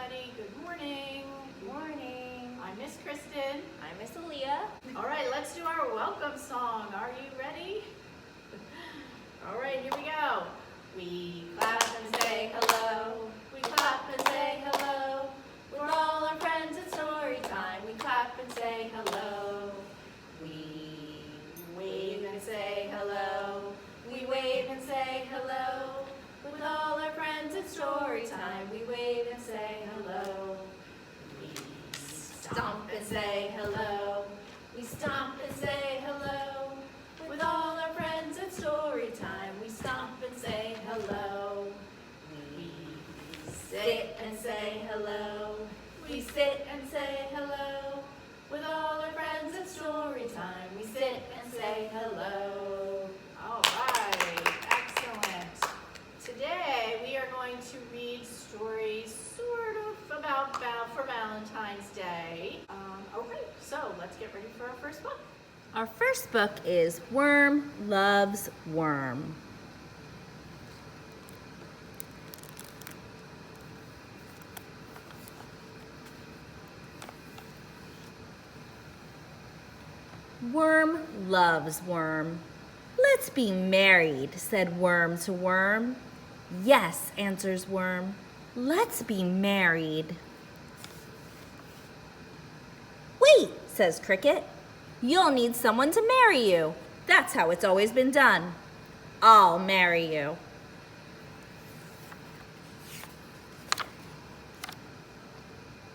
everybody. Good morning. Good morning. I'm Miss Kristin. I'm Miss Alia. All right, let's do our welcome song. Are you ready? All right, here we go. We clap and say hello. We clap and say hello. With all our friends at story time. We clap and say hello. We wave and say hello. We wave and say hello. With all our friends at story time. We wave and say hello. We stomp and say hello. We stomp and say hello. With all our friends at story time. We stomp and say hello. We sit and say hello. We sit and say hello. With all our friends at story time. We sit and say hello. All right, excellent. Today we are going to read stories sort of about for Valentine's Day. Okay, so let's get ready for our first book. Our first book is Worm Loves Worm. Worm loves worm. Let's be married, said worm to worm. Yes, answers worm. Let's be married. Wait, says cricket. You'll need someone to marry you. That's how it's always been done. I'll marry you.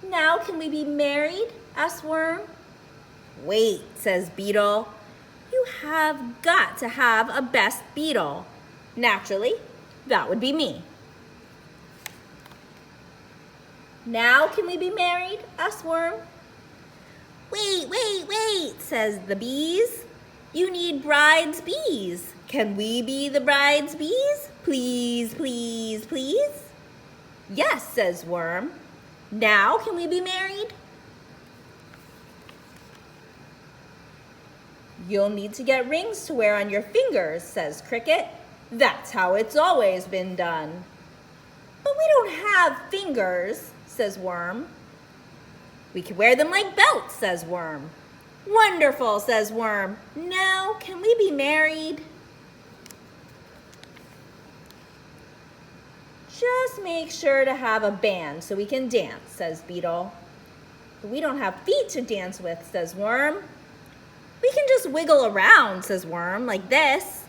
Now can we be married? Asked worm. Wait, says beetle. You have got to have a best beetle. Naturally, that would be me. Now can we be married? Asked worm. Wait, says the bees. You need bride's bees. Can we be the bride's bees? Please, please, please. Yes, says worm. Now can we be married? You'll need to get rings to wear on your fingers, says cricket. That's how it's always been done. But we don't have fingers, says worm. We can wear them like belts, says worm. Wonderful, says worm. Now can we be married? Just make sure to have a band so we can dance, says beetle. But we don't have feet to dance with, says worm. We can just wiggle around, says worm, like this.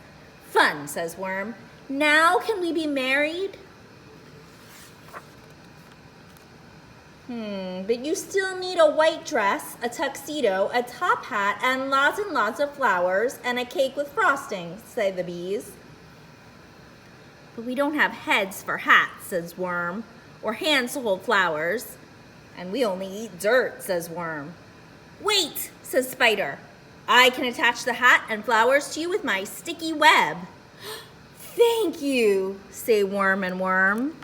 Fun, says worm. Now can we be married? But you still need a white dress, a tuxedo, a top hat, and lots of flowers, and a cake with frosting, say the bees. But we don't have heads for hats, says worm, or hands to hold flowers. And we only eat dirt, says worm. Wait, says spider. I can attach the hat and flowers to you with my sticky web. Thank you, say worm and worm.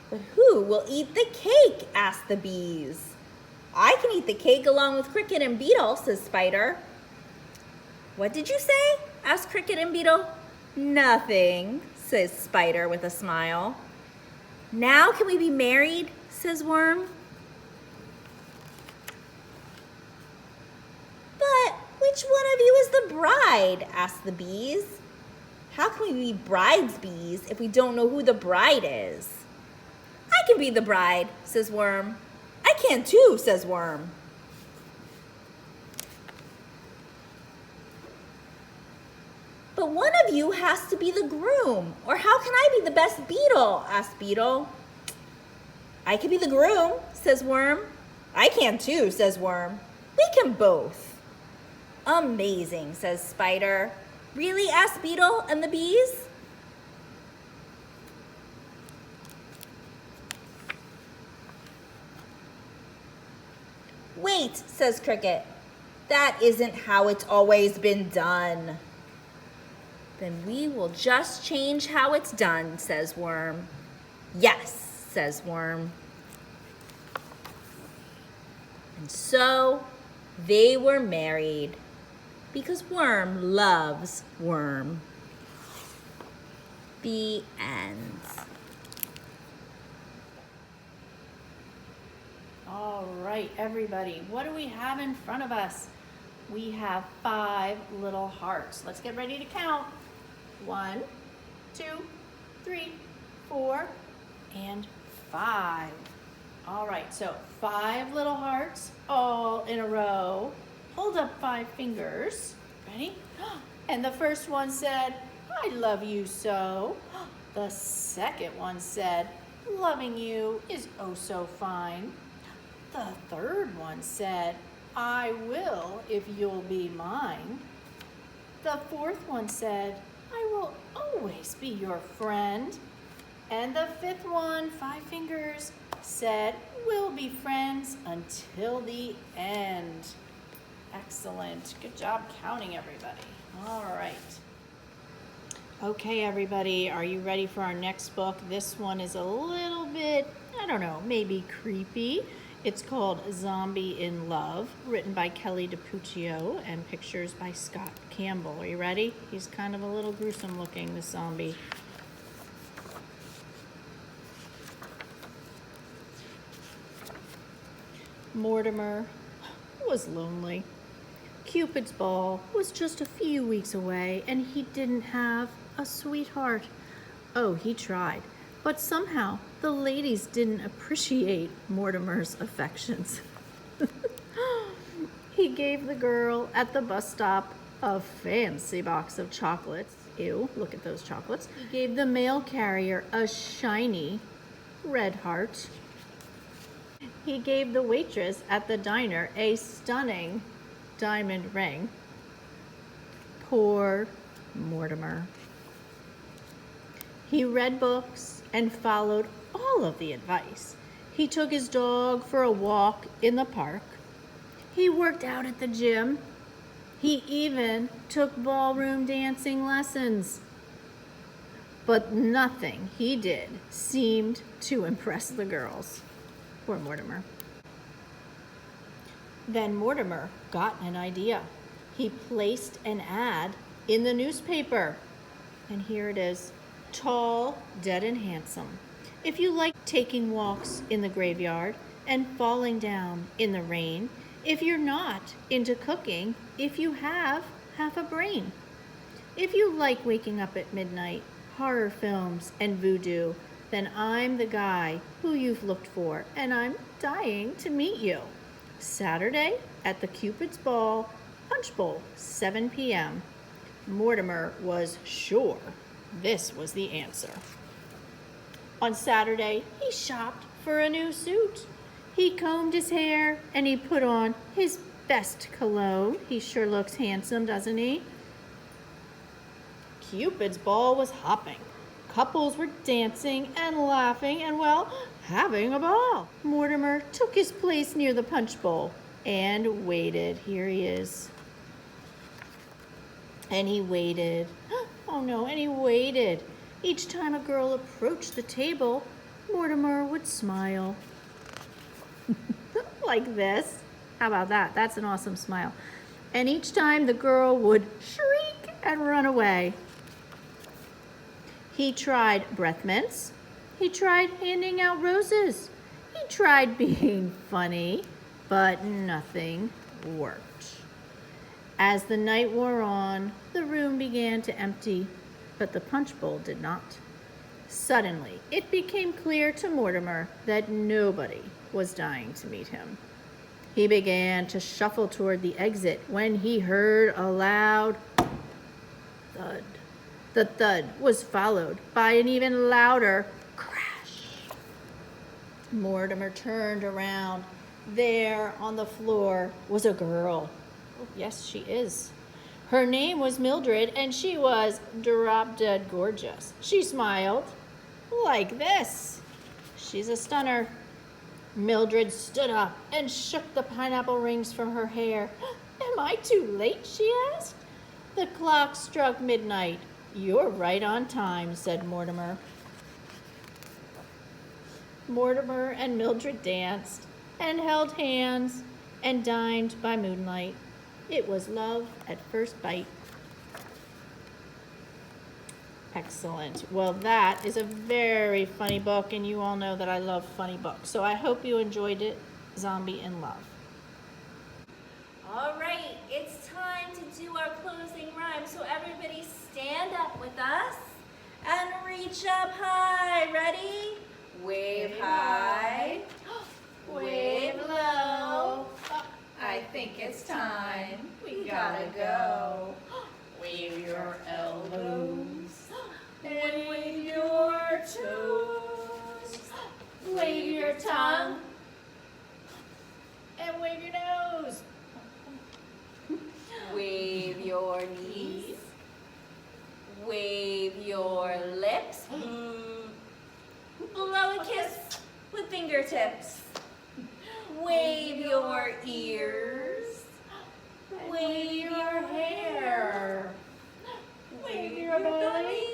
But who will eat the cake? Asked the bees. I can eat the cake along with cricket and beetle, says spider. What did you say? Asked cricket and beetle. Nothing, says spider with a smile. Now can we be married? Says worm. But which one of you is the bride? Asked the bees. How can we be bride's bees if we don't know who the bride is? I can be the bride, says worm. I can too, says worm. But one of you has to be the groom, or how can I be the best beetle? Asked beetle. I can be the groom, says worm. I can too, says worm. We can both. Amazing, says spider. Really? Asked beetle and the bees. Wait, says cricket. That isn't how it's always been done. Then we will just change how it's done, says worm. Yes, says worm. And so they were married because worm loves worm. The end. All right, everybody, what do we have in front of us? We have 5 little hearts. Let's get ready to count. 1, 2, 3, 4, and 5. All right, so 5 little hearts all in a row. Hold up 5 fingers. Ready? And the first one said, I love you so. The second one said, loving you is oh so fine. The third one said, I will if you'll be mine. The fourth one said, I will always be your friend. And the fifth one, 5 fingers, said, we'll be friends until the end. Excellent. Good job counting, everybody. All right. Okay, everybody, are you ready for our next book? This one is a little bit, I don't know, maybe creepy. It's called Zombie in Love, written by Kelly DiPuccio and pictures by Scott Campbell. Are you ready? He's kind of a little gruesome looking, this zombie. Mortimer was lonely. Cupid's ball was just a few weeks away, and he didn't have a sweetheart. Oh, he tried, but somehow the ladies didn't appreciate Mortimer's affections. He gave the girl at the bus stop a fancy box of chocolates. Ew, look at those chocolates. He gave the mail carrier a shiny red heart. He gave the waitress at the diner a stunning diamond ring. Poor Mortimer. He read books and followed all of the advice. He took his dog for a walk in the park. He worked out at the gym. He even took ballroom dancing lessons. But nothing he did seemed to impress the girls. Poor Mortimer. Then Mortimer got an idea. He placed an ad in the newspaper. And here it is. Tall, dead, and handsome. If you like taking walks in the graveyard and falling down in the rain, if you're not into cooking, if you have half a brain, if you like waking up at midnight, horror films, and voodoo, then I'm the guy who you've looked for, and I'm dying to meet you. Saturday at the Cupid's Ball, Punch Bowl, 7 p.m. Mortimer was sure this was the answer. On Saturday, he shopped for a new suit. He combed his hair and he put on his best cologne. He sure looks handsome, doesn't he? Cupid's Ball was hopping. Couples were dancing and laughing and, well, having a ball. Mortimer took his place near the punch bowl and waited. Here he is. And he waited. Oh no, and he waited. Each time a girl approached the table, Mortimer would smile. Like this. How about that? That's an awesome smile. And each time the girl would shriek and run away. He tried breath mints. He tried handing out roses. He tried being funny, but nothing worked. As the night wore on, the room began to empty, but the punch bowl did not. Suddenly, it became clear to Mortimer that nobody was dying to meet him. He began to shuffle toward the exit when he heard a loud thud. The thud was followed by an even louder crash. Mortimer turned around. There on the floor was a girl. Oh, yes, she is. Her name was Mildred, and she was drop-dead gorgeous. She smiled like this. She's a stunner. Mildred stood up and shook the pineapple rings from her hair. Am I too late? She asked. The clock struck midnight. You're right on time, said Mortimer. Mortimer and Mildred danced and held hands and dined by moonlight. It was love at first bite. Excellent. Well, that is a very funny book, and you all know that I love funny books. So I hope you enjoyed it, Zombie in Love. All right, it's time to do our closing rhyme. So everybody stand up with us and reach up high. Ready? Wave high, wave low. I think it's time. We gotta go. Wave your elbows and wave your toes. Wave your tongue And wave your nose. Wave your knees. Wave your lips. Blow a kiss with fingertips. Wave your ears. Wave your hair. Wave your belly.